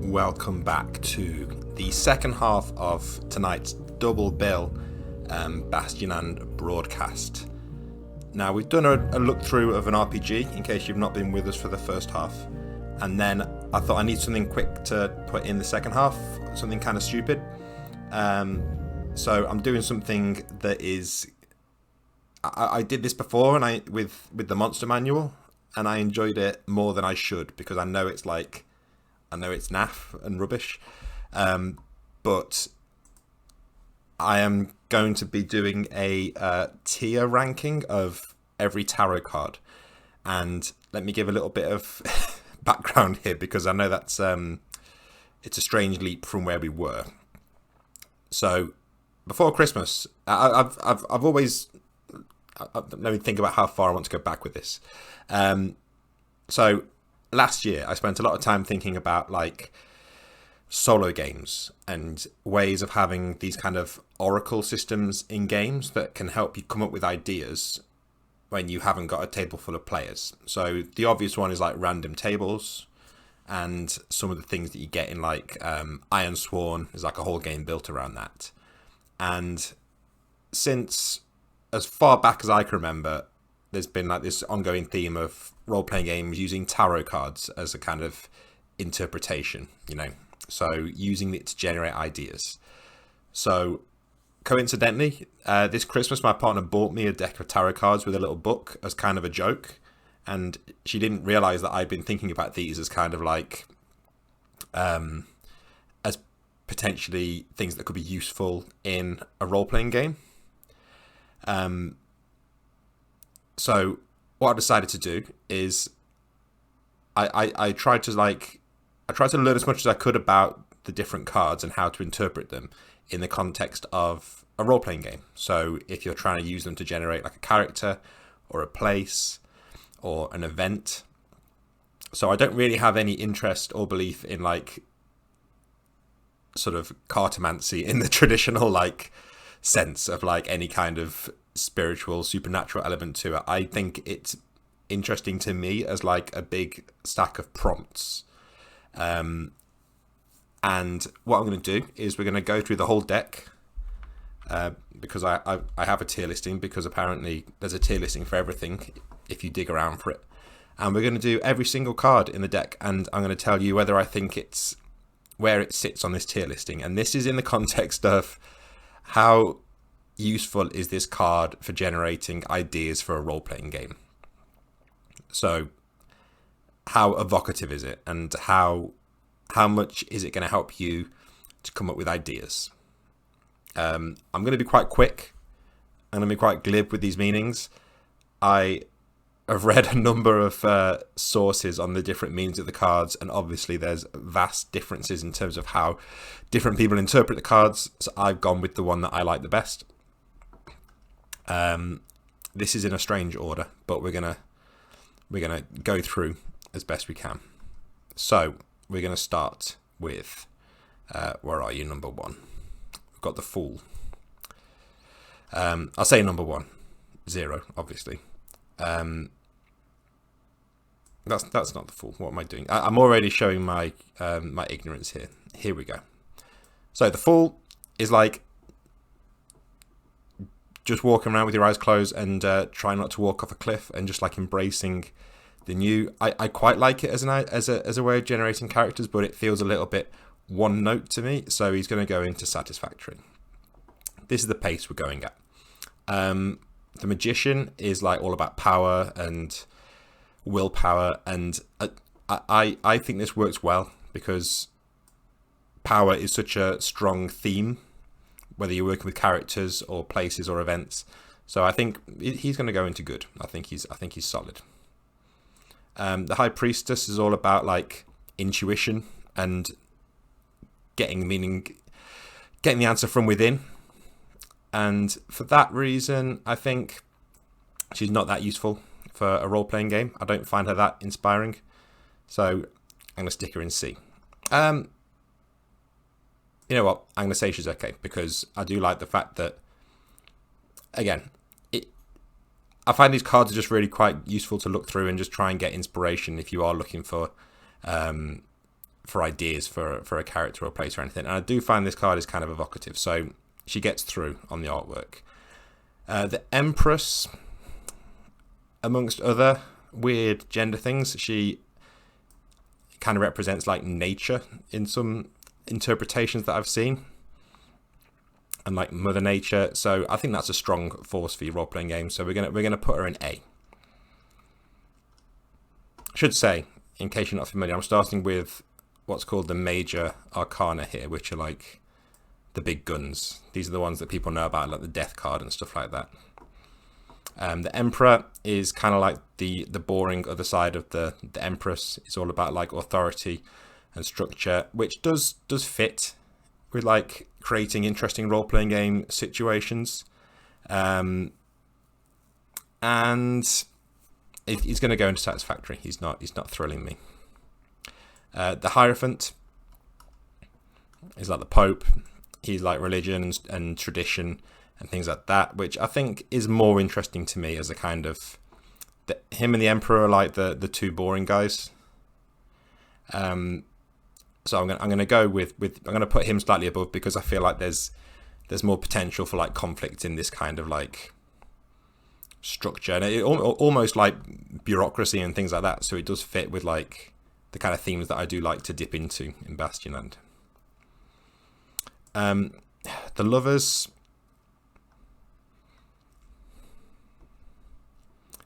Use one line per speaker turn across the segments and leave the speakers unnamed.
welcome back to the second half of tonight's double bill Bastion and broadcast. Now, we've done a look through of an RPG in case you've not been with us for the first half, and then I thought I need something quick to put in the second half, something kind of stupid. So I'm doing something that is, I did this before and with the monster manual, and I enjoyed it more than I should because I know it's naff and rubbish, but I am going to be doing a tier ranking of every tarot card. And let me give a little bit of background here because I know that's it's a strange leap from where we were. So before Christmas, I've always let me think about how far I want to go back with this. So last year I spent a lot of time thinking about like solo games and ways of having these kind of oracle systems in games that can help you come up with ideas when you haven't got a table full of players. So the obvious one is like random tables, and some of the things that you get in like Iron Sworn is like a whole game built around that. And since as far back as I can remember, there's been like this ongoing theme of role-playing games using tarot cards as a kind of interpretation, so using it to generate ideas. So coincidentally, this Christmas my partner bought me a deck of tarot cards with a little book as kind of a joke, and she didn't realize that I'd been thinking about these as kind of like as potentially things that could be useful in a role-playing game. So what I decided to do is I tried to learn as much as I could about the different cards and how to interpret them in the context of a role-playing game. So if you're trying to use them to generate like a character or a place or an event. So I don't really have any interest or belief in like sort of cartomancy in the traditional like sense of like any kind of spiritual supernatural element to it. I think it's interesting to me as like a big stack of prompts, and what I'm going to do is we're going to go through the whole deck, because I have a tier listing, because apparently there's a tier listing for everything if you dig around for it, and we're going to do every single card in the deck, and I'm going to tell you whether I think it's where it sits on this tier listing. And this is in the context of how useful is this card for generating ideas for a role-playing game. So how evocative is it, and how much is it going to help you to come up with ideas? I'm going to be quite quick. I'm going to be quite glib with these meanings. I have read a number of sources on the different meanings of the cards, and obviously there's vast differences in terms of how different people interpret the cards, so I've gone with the one that I like the best. This is in a strange order, but we're gonna go through as best we can. So we're gonna start with where are you? Number one. We've got the Fool. I'll say number one, 0, obviously. That's not the Fool. What am I doing? I'm already showing my my ignorance here. Here we go. So the Fool is like just walking around with your eyes closed and trying not to walk off a cliff and just like embracing the new. I quite like it as a way of generating characters, but it feels a little bit one note to me. So he's going to go into Satisfactory. This is the pace we're going at. The Magician is like all about power and willpower, and I think this works well because power is such a strong theme, whether you're working with characters or places or events. So I think he's going to go into good. I think he's solid. The High Priestess is all about like intuition and getting the answer from within. And for that reason, I think she's not that useful for a role-playing game. I don't find her that inspiring. So I'm going to stick her in C. You know what? I'm going to say she's okay because I do like the fact that, again, I find these cards are just really quite useful to look through and just try and get inspiration if you are looking for for ideas for a character or place or anything. And I do find this card is kind of evocative, so she gets through on the artwork. The Empress, amongst other weird gender things, she kind of represents like nature in some interpretations that I've seen, and like Mother Nature. So I think that's a strong force for your role-playing game. So we're gonna put her in A. I should say, in case you're not familiar, I'm starting with what's called the major arcana here, which are like the big guns. These are the ones that people know about, like the death card and stuff like that. The Emperor is kind of like the boring other side of the Empress. It's all about like authority and structure, which does fit with like creating interesting role-playing game situations. And he's going to go into Satisfactory. He's not thrilling me. The Hierophant is like the Pope. He's like religion and tradition and things like that, which I think is more interesting to me as a kind of... him and the Emperor are like the two boring guys. So I'm gonna go with I'm gonna put him slightly above, because I feel like there's more potential for like conflict in this kind of like structure, and it almost like bureaucracy and things like that. So it does fit with like the kind of themes that I do like to dip into in Bastionland. The Lovers.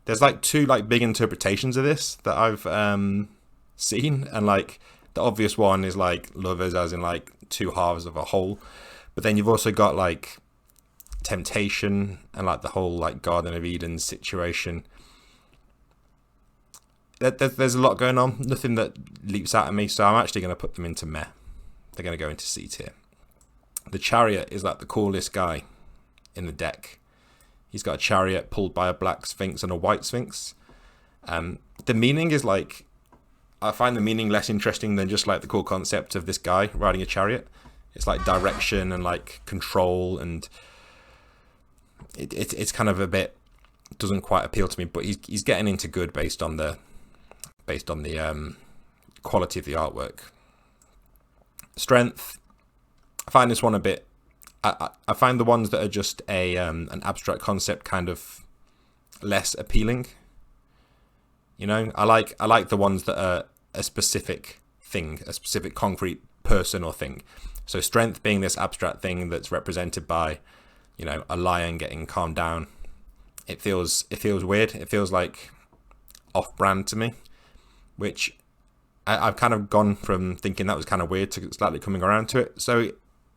There's like two like big interpretations of this that I've seen, and like the obvious one is like lovers as in like two halves of a whole, but then you've also got like temptation and like the whole like Garden of Eden situation. There's a lot going on, nothing that leaps out at me, so I'm actually going to put them into meh. They're going to go into C tier. The Chariot is like the coolest guy in the deck. He's got a chariot pulled by a black sphinx and a white sphinx. The meaning is like, I find the meaning less interesting than just like the cool concept of this guy riding a chariot. It's like direction and like control, and it's kind of a bit, doesn't quite appeal to me. But he's getting into good based on the quality of the artwork. Strength, I find this one a bit. I find the ones that are just an abstract concept kind of less appealing. You know, I like the ones that are a specific thing, a specific concrete person or thing. So strength being this abstract thing that's represented by, you know, a lion getting calmed down. It feels weird. It feels like off-brand to me, which I've kind of gone from thinking that was kind of weird to slightly coming around to it. So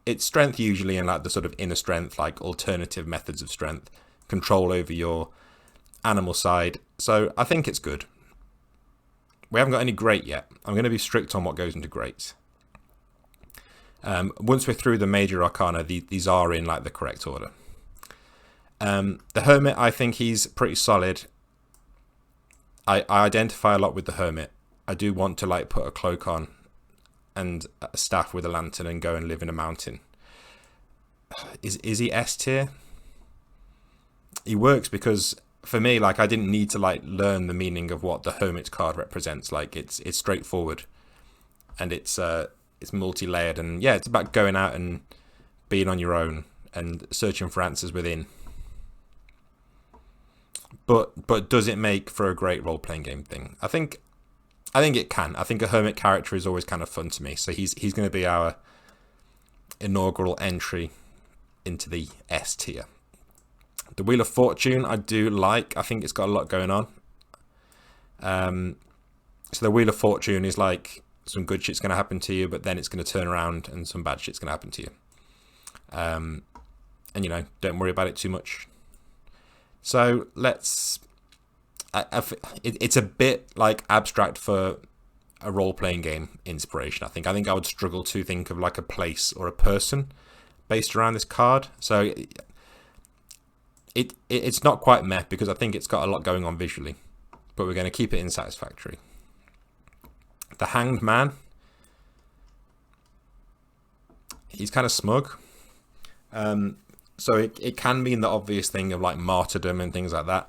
it's strength usually in like the sort of inner strength, like alternative methods of strength, control over your animal side. So I think it's good. We haven't got any great yet. I'm going to be strict on what goes into great. Once we're through the major arcana, these are in like the correct order. The Hermit, I think he's pretty solid. I identify a lot with the Hermit. I do want to like put a cloak on and a staff with a lantern and go and live in a mountain. Is he S tier? He works because for me, like, I didn't need to like learn the meaning of what the Hermit card represents. Like it's straightforward, and it's multi-layered, and yeah, it's about going out and being on your own and searching for answers within. But does it make for a great role-playing game thing? I think it can. I think a Hermit character is always kind of fun to me. So he's going to be our inaugural entry into the S tier. The Wheel of Fortune I do like. I think it's got a lot going on. So the Wheel of Fortune is like some good shit's going to happen to you, but then it's going to turn around and some bad shit's going to happen to you. And you know, don't worry about it too much. So let's... it's a bit like abstract for a role-playing game inspiration. I think I would struggle to think of like a place or a person based around this card. So it's not quite meh, because I think it's got a lot going on visually, but we're going to keep it in Satisfactory. The Hanged Man, he's kind of smug. So it can mean the obvious thing of like martyrdom and things like that.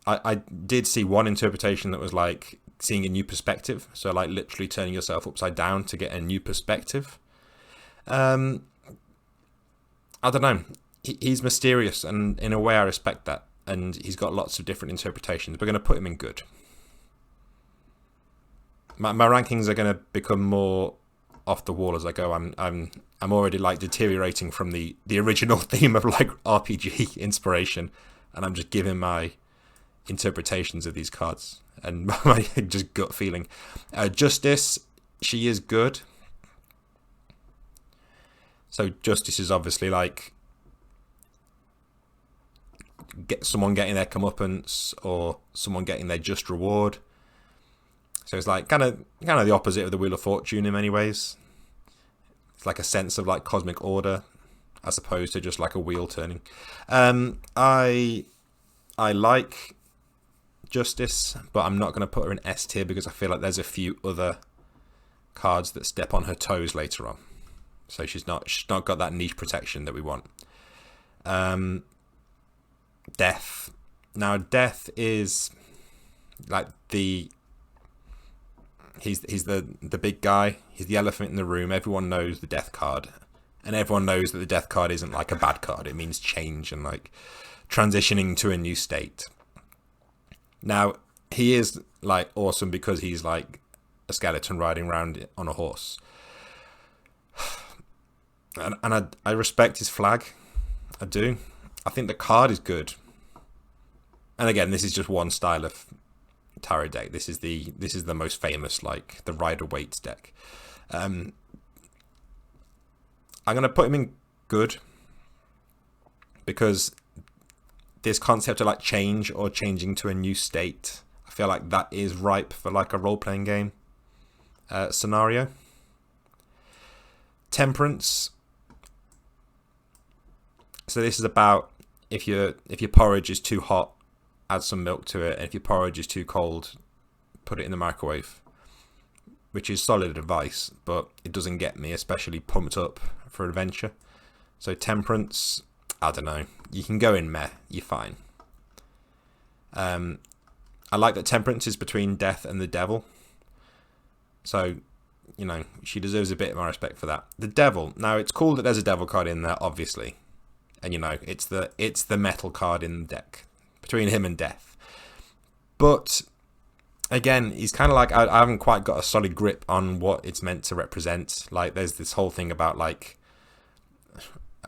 I did see one interpretation that was like seeing a new perspective. So like literally turning yourself upside down to get a new perspective. I don't know. He's mysterious, and in a way I respect that. And he's got lots of different interpretations. We're going to put him in good. My rankings are going to become more off the wall as I go. I'm already like deteriorating from the original theme of like RPG inspiration, and I'm just giving my interpretations of these cards and my just gut feeling. Justice, she is good. So Justice is obviously like someone getting their comeuppance or someone getting their just reward. So it's like kind of the opposite of the Wheel of Fortune in many ways. It's like a sense of like cosmic order as opposed to just like a wheel turning. I like Justice, but I'm not going to put her in S tier because I feel like there's a few other cards that step on her toes later on. So she's not got that niche protection that we want. Death. Now Death is like he's the big guy. He's the elephant in the room. Everyone knows the Death card, and everyone knows that the Death card isn't like a bad card. It means change and like transitioning to a new state. Now he is like awesome because he's like a skeleton riding around on a horse, and I respect his flag. I do. I think the card is good. And again, this is just one style of tarot deck. This is the most famous, like the Rider-Waite deck. I'm gonna put him in good because this concept of like change or changing to a new state, I feel like that is ripe for like a role-playing game scenario. Temperance. So this is about if your porridge is too hot, add some milk to it, and if your porridge is too cold, put it in the microwave, which is solid advice, but it doesn't get me especially pumped up for adventure. So Temperance, I don't know, you can go in meh, you're fine. I like that Temperance is between Death and the Devil, so you know she deserves a bit of my respect for that. The Devil, now it's cool that there's a Devil card in there, obviously, and you know it's the metal card in the deck between him and Death. But again, he's kind of like I haven't quite got a solid grip on what it's meant to represent. Like there's this whole thing about like,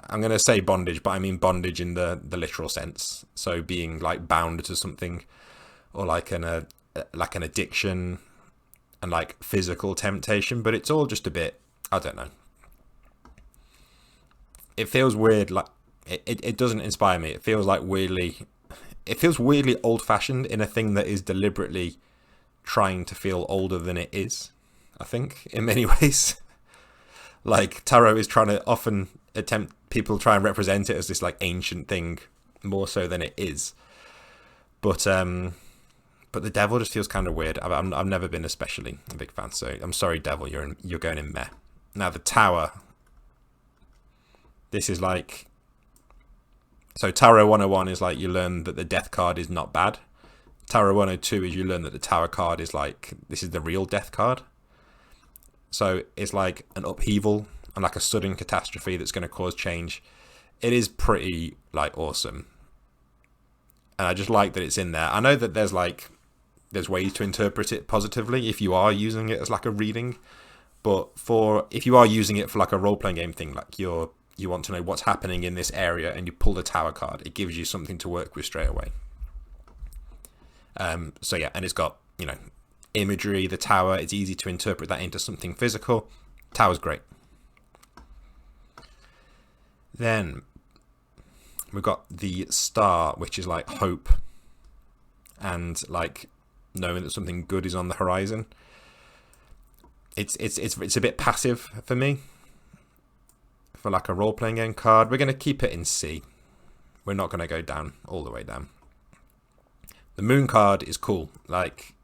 I'm gonna say bondage, but I mean bondage in the literal sense. So being like bound to something, or like an addiction, and like physical temptation. But it's all just a bit, I don't know. It feels weird. Like it doesn't inspire me. It feels like weirdly old-fashioned in a thing that is deliberately trying to feel older than it is, I think, in many ways. Like tarot is trying to often people try and represent it as this like ancient thing more so than it is. But the Devil just feels kind of weird. I've never been especially a big fan, so I'm sorry, Devil, you're going in meh. Now the Tower. This is like, so Tarot 101 is like you learn that the Death card is not bad. Tarot 102 is you learn that the Tower card is like, this is the real Death card. So it's like an upheaval and like a sudden catastrophe that's going to cause change. It is pretty like awesome. And I just like that it's in there. I know that there's ways to interpret it positively if you are using it as like a reading. But if you are using it for like a role-playing game thing, like you want to know what's happening in this area and you pull the Tower card, it gives you something to work with straight away. So yeah, and it's got, you know, imagery, the Tower, it's easy to interpret that into something physical. Tower's great. Then we've got the Star, which is like hope and like knowing that something good is on the horizon. It's a bit passive for me. For like a role-playing game card, we're going to keep it in C. We're not going to go down all the way down. The Moon card is cool. Like,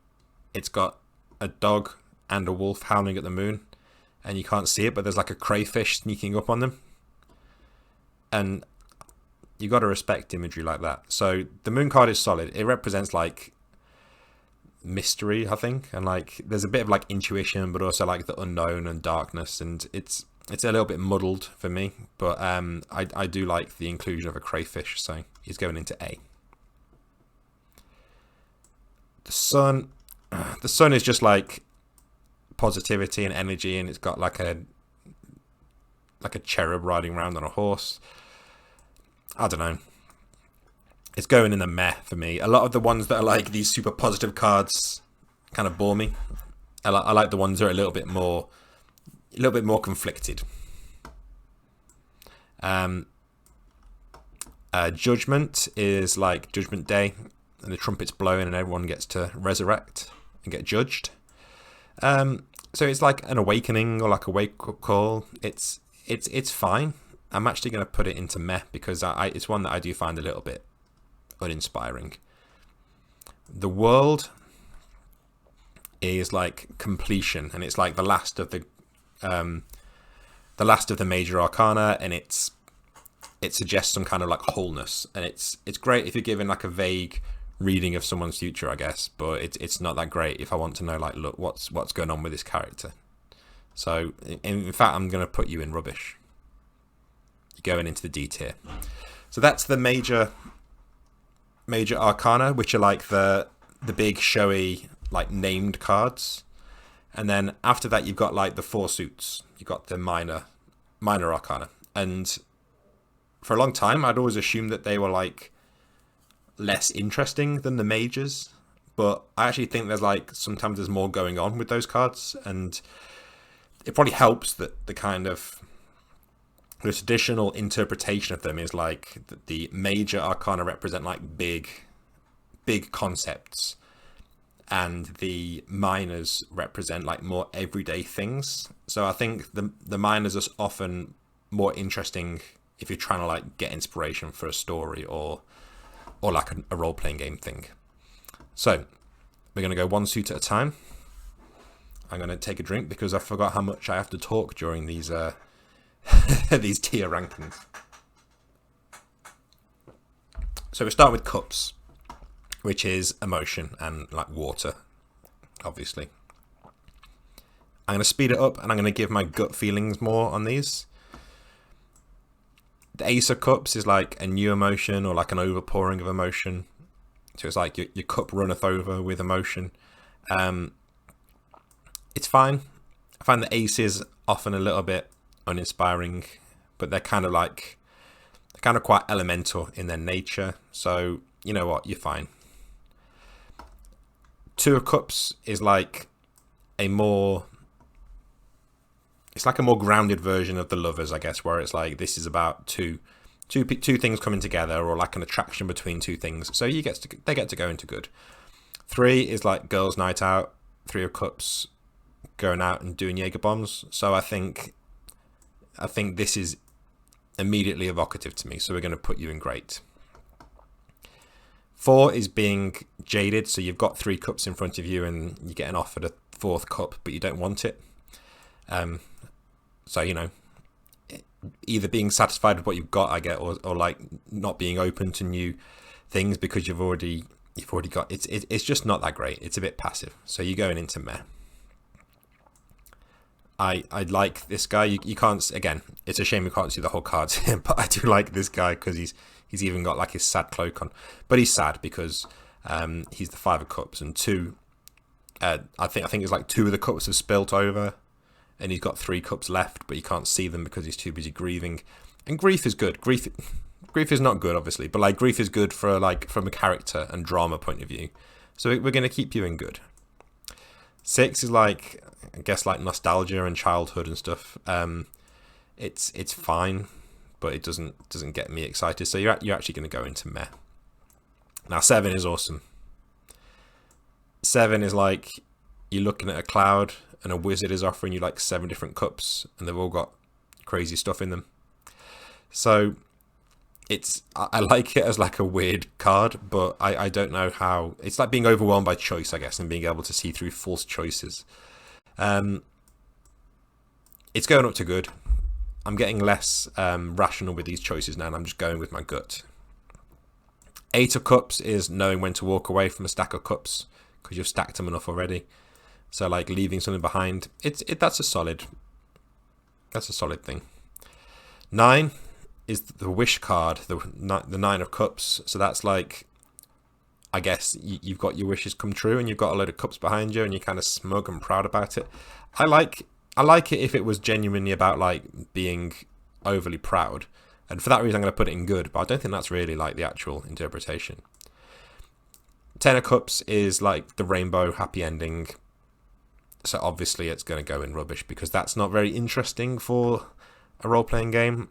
it's got a dog and a wolf howling at the moon, and you can't see it, but there's like a crayfish sneaking up on them. And you got to respect imagery like that. So the Moon card is solid. It represents like mystery, I think, and like there's a bit of like intuition, but also like the unknown and darkness, and it's a little bit muddled for me. But I do like the inclusion of a crayfish, so he's going into A. The sun, the sun is just like positivity and energy, and it's got like a cherub riding around on a horse. I don't know. It's going in the meh for me. A lot of the ones that are like these super positive cards kind of bore me. I like the ones that are a little bit more conflicted. Judgment is like Judgment Day, and the trumpet's blowing, and everyone gets to resurrect and get judged. So it's like an awakening or like a wake-up call. It's fine. I'm actually going to put it into meh because it's one that I do find a little bit uninspiring. The world is like completion, and it's like the last of the major arcana, and it suggests some kind of like wholeness, and it's great if you're given like a vague reading of someone's future, I guess, but it's not that great if I want to know like, look, what's going on with this character. So in fact, I'm going to put you in rubbish. You're going into the D tier. So that's the major arcana, which are like the big showy like named cards, and then after that you've got like the 4 suits. You've got the minor arcana, and for a long time I'd always assumed that they were like less interesting than the majors, but I actually think there's like sometimes there's more going on with those cards, and it probably helps that the traditional interpretation of them is like the major arcana represent like big concepts, and the minors represent like more everyday things. So I think the minors are often more interesting if you're trying to like get inspiration for a story or like a role-playing game thing. So we're going to go 1 suit at a time. I'm going to take a drink because I forgot how much I have to talk during these these tier rankings. So we start with cups, which is emotion and like water, obviously. I'm going to speed it up, and I'm going to give my gut feelings more on these. The Ace of Cups is like a new emotion or like an overpouring of emotion. So it's like your cup runneth over with emotion. It's fine. I find the aces often a little bit uninspiring, but they're kind of quite elemental in their nature. So you know what, you're fine. 2 of Cups is like a more grounded version of the Lovers, I guess, where it's like this is about two things coming together, or like an attraction between 2 things. So they get to go into good. 3 is like girls' night out. 3 of Cups, going out and doing Jaeger bombs. So I think this is immediately evocative to me. So we're going to put you in great. 4 is being jaded. So you've got 3 cups in front of you, and you're getting offered a 4th cup, but you don't want it. So, you know, either being satisfied with what you've got, I get, or like not being open to new things because you've already got, it's just not that great. It's a bit passive. So you're going into meh. I like this guy. You can't, again, it's a shame we can't see the whole cards here, but I do like this guy because he's even got like his sad cloak on. But he's sad because he's the 5 of Cups, and 2, I think it's like 2 of the cups have spilt over, and he's got 3 cups left, but you can't see them because he's too busy grieving. And grief is good. Grief is not good, obviously, but like grief is good for like from a character and drama point of view. So we're going to keep you in good. 6 is like, I guess, like nostalgia and childhood and stuff. It's fine, but it doesn't get me excited. So you're actually going to go into meh. Now 7 is awesome. 7 is like you're looking at a cloud, and a wizard is offering you like 7 different cups, and they've all got crazy stuff in them. So I like it as like a weird card, but I don't know how. It's like being overwhelmed by choice, I guess, and being able to see through false choices. It's going up to good. I'm getting less rational with these choices now, and I'm just going with my gut. 8 of Cups is knowing when to walk away from a stack of cups because you've stacked them enough already. So like leaving something behind, that's a solid thing. 9 is the wish card, the 9 of cups. So that's like, I guess you've got your wishes come true and you've got a load of cups behind you and you're kind of smug and proud about it. I like it if it was genuinely about like being overly proud, and for that reason I'm going to put it in good, but I don't think that's really like the actual interpretation. 10 of cups is like the rainbow happy ending, so obviously it's going to go in rubbish because that's not very interesting for a role-playing game.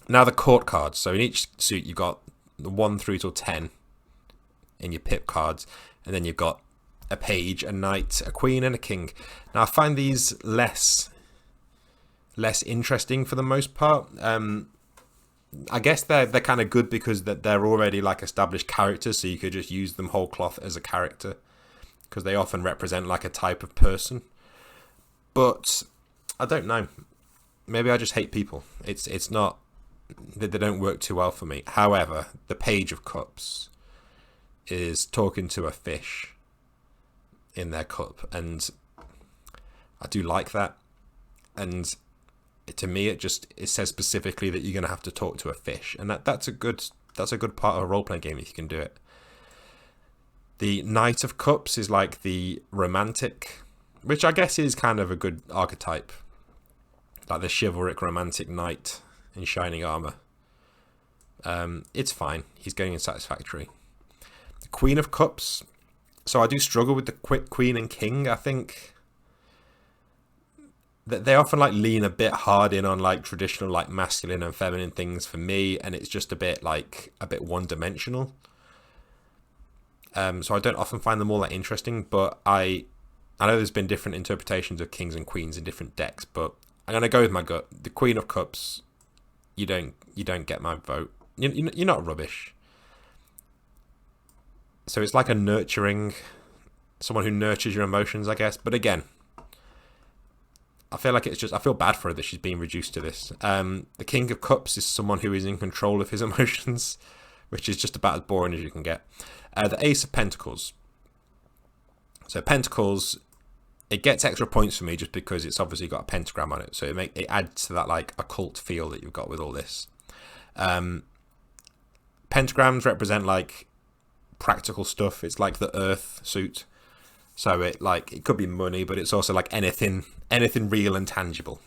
Now the court cards. So in each suit you've got the 1 through till 10 in your pip cards, and then you've got a page, a knight, a queen, and a king. Now I find these less interesting for the most part. I guess they're kind of good because they're already like established characters, so you could just use them whole cloth as a character because they often represent like a type of person. But I don't know. Maybe I just hate people. It's not that they don't work too well for me. However, the Page of Cups is talking to a fish in their cup, and I do like that. And to me, it says specifically that you're going to have to talk to a fish, and that's a good part of a role-playing game if you can do it. The Knight of Cups is like the romantic, which I guess is kind of a good archetype, like the chivalric romantic knight in shining armor. It's fine. He's going in satisfactory. The Queen of Cups. So I do struggle with the Queen and King. I think that they often like lean a bit hard in on like traditional like masculine and feminine things for me, and it's just a bit one-dimensional. So I don't often find them all that interesting, but I know there's been different interpretations of kings and queens in different decks, but I'm gonna go with my gut. The Queen of Cups, you don't get my vote. You're not rubbish. So it's like a nurturing, someone who nurtures your emotions, I guess. But again, I feel like I feel bad for her that she's being reduced to this. The King of Cups is someone who is in control of his emotions, which is just about as boring as you can get. The Ace of Pentacles. So Pentacles, it gets extra points for me just because it's obviously got a pentagram on it. So it adds to that like occult feel that you've got with all this. Pentagrams represent like practical stuff. It's like the Earth suit. So it could be money, but it's also like anything real and tangible.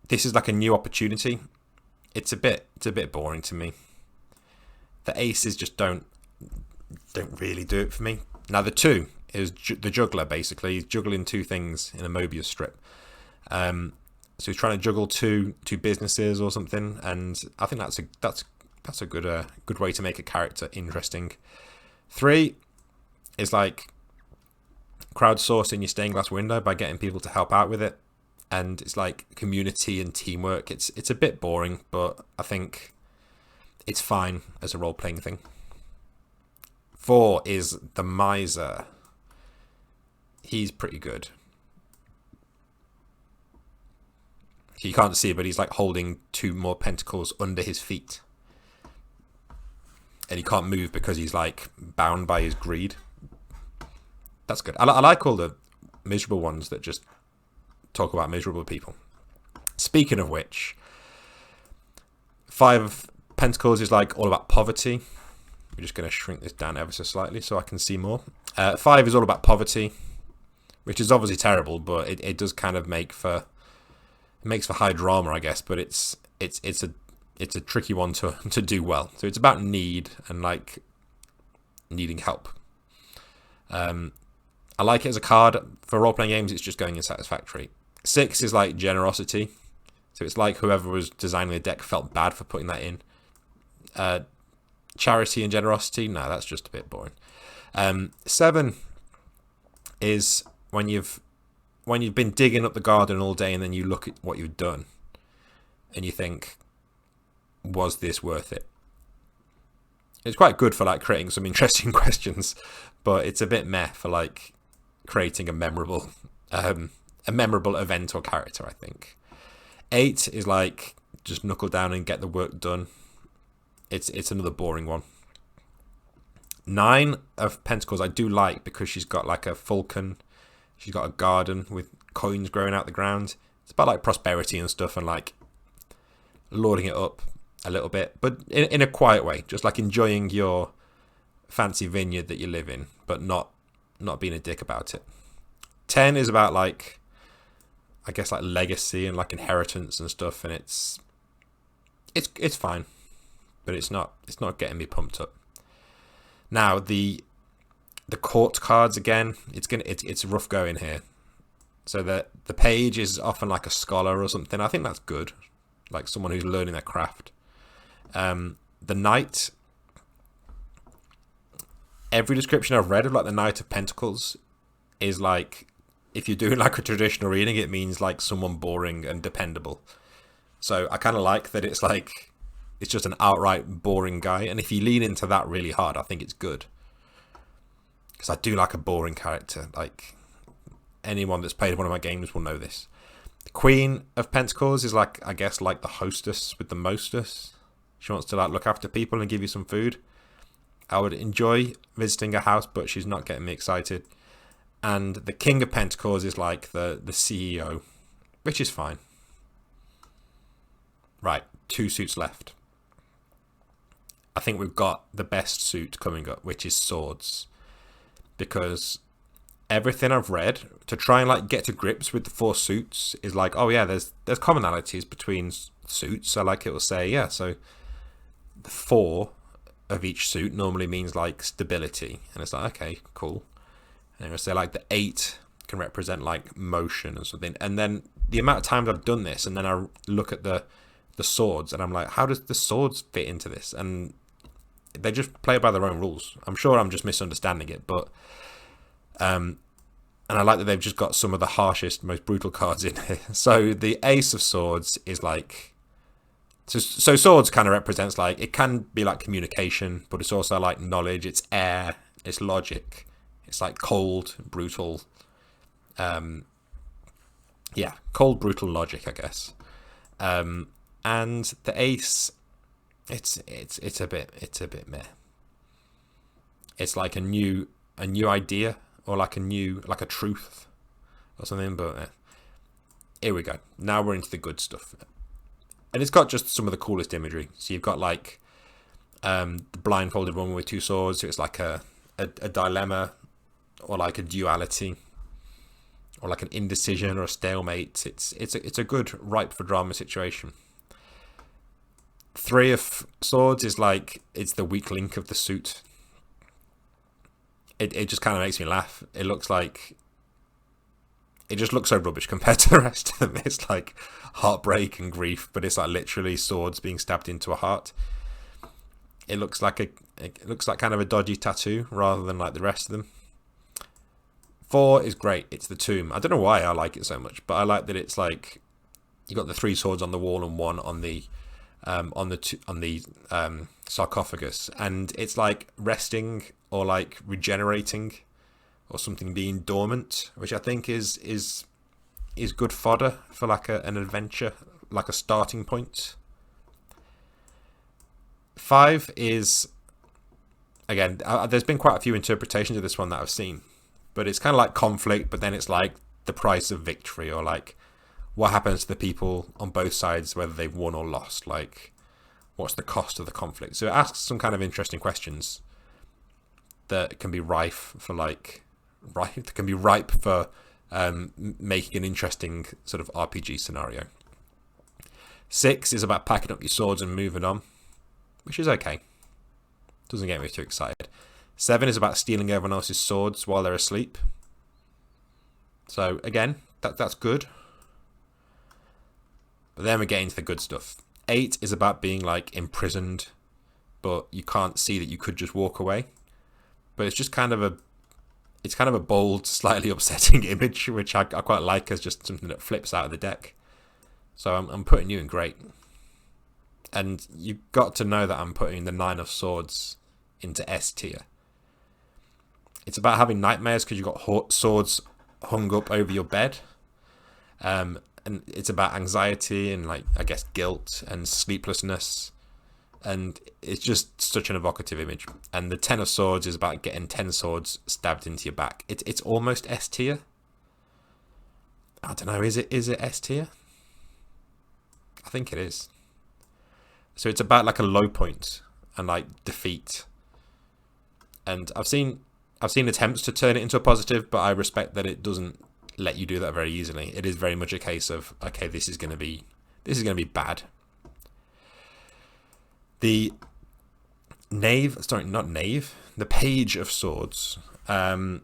This is like a new opportunity. It's a bit boring to me. The aces just don't really do it for me. Now the 2 is the juggler. Basically, he's juggling 2 things in a Mobius strip. So he's trying to juggle two businesses or something, and I think that's a good way to make a character interesting. 3 is like crowdsourcing your stained glass window by getting people to help out with it, and it's like community and teamwork. It's a bit boring, but I think it's fine as a role-playing thing. 4 is the Miser. He's pretty good. You can't see, but he's like holding 2 more pentacles under his feet. And he can't move because he's like bound by his greed. That's good. I like all the miserable ones that just talk about miserable people. Speaking of which, 5 of Pentacles is like all about poverty. We're just going to shrink this down ever so slightly so I can see more. 5 is all about poverty, which is obviously terrible, but it does kind of makes for high drama, I guess. But it's a tricky one to do well. So it's about need and like needing help. I like it as a card. For role-playing games, it's just going in satisfactory. 6 is like generosity. So it's like whoever was designing the deck felt bad for putting that in. Charity and generosity, no, that's just a bit boring. 7 is when you've been digging up the garden all day and then you look at what you've done and you think, was this worth it? It's quite good for like creating some interesting questions, but it's a bit meh for like creating a memorable event or character, I think. 8 is like just knuckle down and get the work done. It's another boring one. 9 of Pentacles I do like because she's got like a falcon. She's got a garden with coins growing out the ground. It's about like prosperity and stuff and like lording it up a little bit, but in a quiet way, just like enjoying your fancy vineyard that you live in, but not being a dick about it. 10 is about like, I guess like legacy and like inheritance and stuff, and it's fine, but it's not getting me pumped up. Now the court cards again, it's rough going here. So the page is often like a scholar or something. I think that's good, like someone who's learning their craft. The knight, every description I've read of like the Knight of Pentacles is like, if you're doing like a traditional reading, it means like someone boring and dependable. So I kind of like that it's like, it's just an outright boring guy. And if you lean into that really hard, I think it's good. Because I do like a boring character. Like anyone that's played one of my games will know this. The Queen of Pentacles is like, I guess like the hostess with the mostess. She wants to like look after people and give you some food. I would enjoy visiting her house, but she's not getting me excited. And the King of Pentacles is like the CEO, which is fine. Right, 2 suits left. I think we've got the best suit coming up, which is swords. Because everything I've read to try and like get to grips with the 4 suits is like, oh yeah, there's commonalities between suits. So like it will say, yeah, so the 4 of each suit normally means like stability, and it's like, okay, cool. And it'll say like the 8 can represent like motion and something. And then the amount of times I've done this, and then I look at the swords, and I'm like, how does the swords fit into this? And they just play by their own rules. I'm sure I'm just misunderstanding it, but and I like that they've just got some of the harshest, most brutal cards in here. So the Ace of Swords is like, so swords kind of represents like, it can be like communication, but it's also like knowledge, it's air, it's logic, it's like cold, brutal, yeah, cold, brutal logic, I guess. And the Ace, it's a bit meh. It's like a new idea, or like a truth or something, but here we go. Now we're into the good stuff. And it's got just some of the coolest imagery. So you've got like the blindfolded woman with 2 swords, so it's like a dilemma, or like a duality, or like an indecision or a stalemate. It's a good ripe for drama situation. 3 of Swords is like, it's the weak link of the suit. It just kind of makes me laugh. It looks like, it just looks so rubbish compared to the rest of them. It's like heartbreak and grief, but it's like literally swords being stabbed into a heart. It looks like kind of a dodgy tattoo rather than like the rest of them. 4 is great. It's the tomb. I don't know why I like it so much, but I like that it's like, you got the 3 swords on the wall and 1 on the sarcophagus, and it's like resting or like regenerating or something being dormant, which I think is good fodder for like an adventure, like a starting point. 5 is, again, there's been quite a few interpretations of this one that I've seen, but it's kind of like conflict, but then it's like the price of victory, or like what happens to the people on both sides, whether they've won or lost, like what's the cost of the conflict. So it asks some kind of interesting questions that can be rife for making an interesting sort of RPG scenario. 6 is about packing up your swords and moving on, which is okay. Doesn't get me too excited. 7 is about stealing everyone else's swords while they're asleep. So again, that's good. But then we're getting to the good stuff. 8 is about being like imprisoned, but you can't see that you could just walk away. But it's just kind of a bold, slightly upsetting image, which I quite like as just something that flips out of the deck. So I'm putting you in great. And you've got to know that I'm putting the 9 of Swords into S tier. It's about having nightmares because you've got swords hung up over your bed. And it's about anxiety and, like, I guess, guilt and sleeplessness. and it's just such an evocative image. And the 10 of Swords is about getting 10 swords stabbed into your back. It's almost S tier. I don't know, is it S tier? I think it is. So it's about like a low point and like defeat. And I've seen attempts to turn it into a positive, but I respect that it doesn't let you do that very easily. It is very much a case of, okay, this is going to be bad. The the Page of Swords. One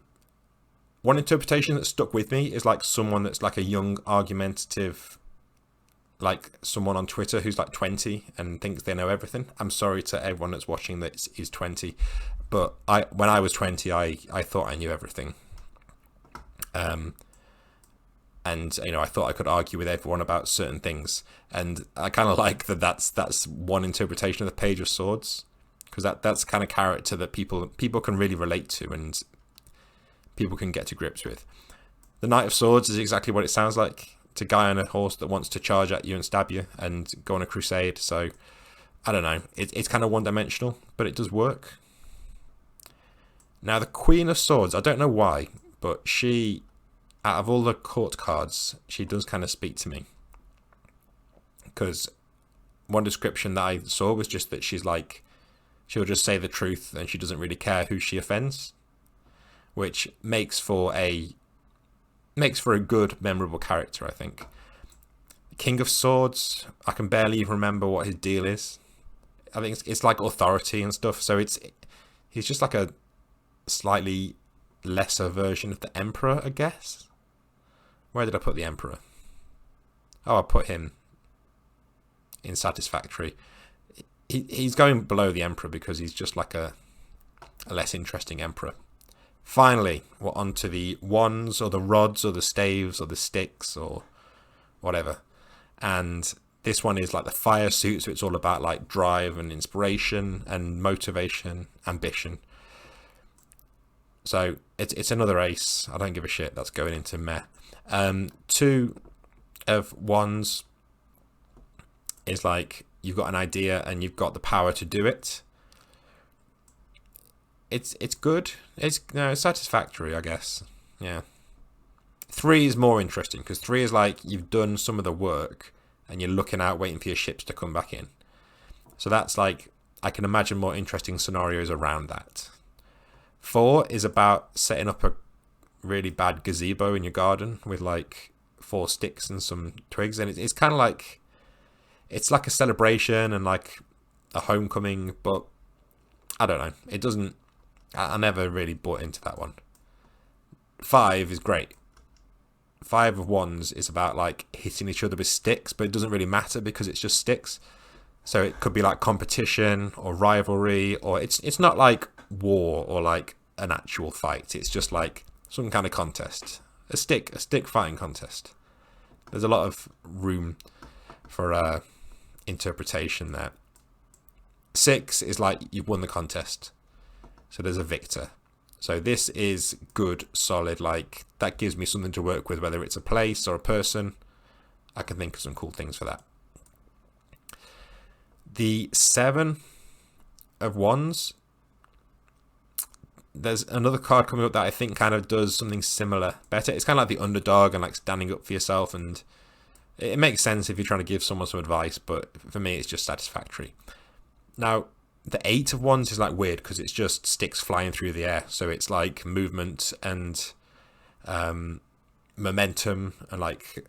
interpretation that stuck with me is like someone that's like a young, argumentative, like someone on Twitter who's like 20 and thinks they know everything. I'm sorry to everyone that's watching that is 20, but when I was 20, I thought I knew everything. And I thought I could argue with everyone about certain things, and I kind of like that. That's one interpretation of the Page of Swords, because that's kind of character that people can really relate to and people can get to grips with. The Knight of Swords is exactly what it sounds like. It's a guy on a horse that wants to charge at you and stab you and go on a crusade. So I don't know. It's kind of one-dimensional, but it does work. Now the Queen of Swords, I don't know why, but she, out of all the court cards, she does kind of speak to me. Because one description that I saw was just that she's like, she'll just say the truth and she doesn't really care who she offends, which makes for a good, memorable character, I think. King of Swords, I can barely even remember what his deal is. I think it's like authority and stuff. So he's just like a slightly lesser version of the Emperor, I guess. Where did I put the Emperor? Oh, I put him in Satisfactory. He's going below the Emperor because he's just like a less interesting Emperor. Finally, we're on to the wands or the rods or the staves or the sticks or whatever. And this one is like the fire suit, so it's all about like drive and inspiration and motivation, ambition. So it's another ace. I don't give a shit. That's going into meh. 2 of wands is like you've got an idea and you've got the power to do it. It's good. It's satisfactory, I guess. Yeah. 3 is more interesting because 3 is like you've done some of the work and you're looking out, waiting for your ships to come back in. So that's like, I can imagine more interesting scenarios around that. 4 is about setting up a really bad gazebo in your garden with like 4 sticks and some twigs, and it's kind of like, it's like a celebration and like a homecoming, but I don't know. It doesn't. I never really bought into that one. 5 is great. 5 of wands is about like hitting each other with sticks, but it doesn't really matter because it's just sticks. So it could be like competition or rivalry, or it's not like war or like an actual fight. It's just like some kind of contest. A stick fighting contest. There's a lot of room for interpretation there. 6 is like you've won the contest. So there's a victor. So this is good, solid, like that gives me something to work with, whether it's a place or a person. I can think of some cool things for that. The 7 of wands, there's another card coming up that I think kind of does something similar better. It's kind of like the underdog and like standing up for yourself, and it makes sense if you're trying to give someone some advice, but for me it's just satisfactory. Now the 8 of wands is like weird because it's just sticks flying through the air, so it's like movement and momentum and like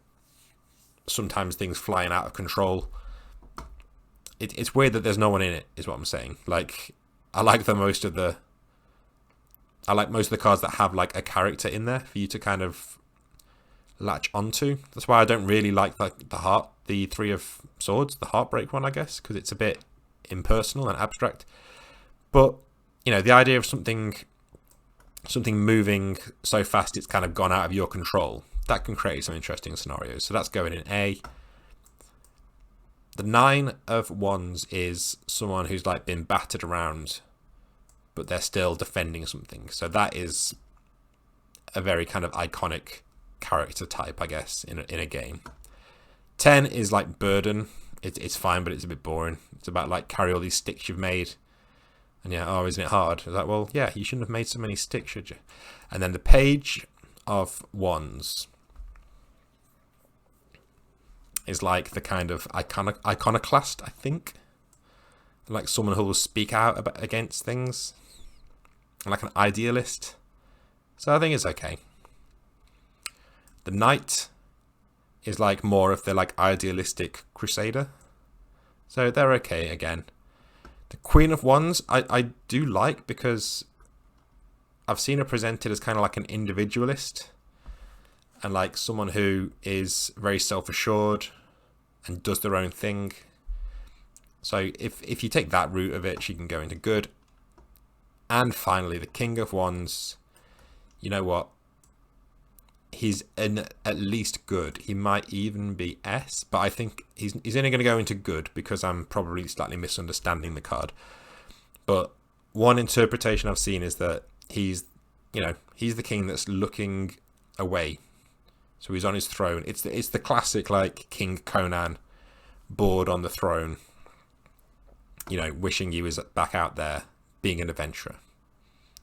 sometimes things flying out of control. It's weird that there's no one in it, is what I'm saying. Like I like most of the cards that have like a character in there for you to kind of latch onto. That's why I don't really like the 3 of swords, the heartbreak one, I guess, because it's a bit impersonal and abstract. But the idea of something moving so fast it's kind of gone out of your control, that can create some interesting scenarios. So that's going in A. The 9 of wands is someone who's like been battered around, but they're still defending something. So that is a very kind of iconic character type, I guess, in a game. 10 is like burden it's fine, but it's a bit boring. It's about like carry all these sticks you've made, and yeah, oh, isn't it hard? I was like, well, yeah, you shouldn't have made so many sticks, should you? And then the Page of Wands is like the kind of iconoclast, I think, like someone who will speak out against things, like an idealist. So I think it's okay. The Knight is like more of the like idealistic crusader, so they're okay again. The Queen of Wands I do like, because I've seen her presented as kind of like an individualist and like someone who is very self-assured and does their own thing. So if you take that route of it, she can go into good. And finally, the King of Wands, you know what? He's at least good. He might even be S, but I think he's only going to go into good because I'm probably slightly misunderstanding the card. But one interpretation I've seen is that he's the king that's looking away. So he's on his throne. It's the classic like King Conan bored on the throne, wishing he was back out there being an adventurer.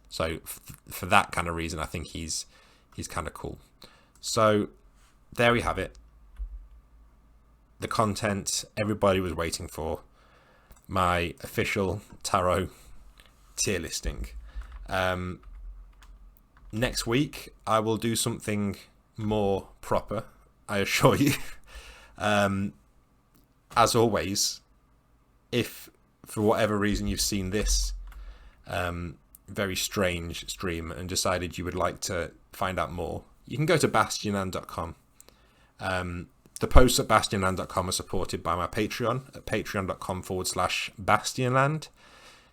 So for that kind of reason, I think he's kind of cool. So there we have it. The content everybody was waiting for. My official tarot tier listing. Next week I will do something more proper, I assure you. As always, if for whatever reason you've seen this very strange stream and decided you would like to find out more, you can go to bastionland.com. The posts at bastionland.com are supported by my Patreon at patreon.com/bastionland.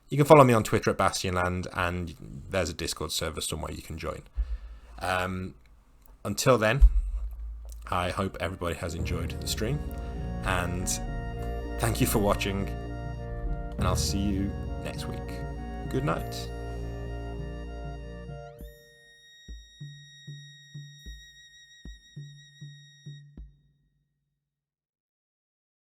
You can follow me on Twitter at bastionland, and there's a Discord server somewhere you can join. Until then, I hope everybody has enjoyed the stream, and thank you for watching, and I'll see you next week. Good night.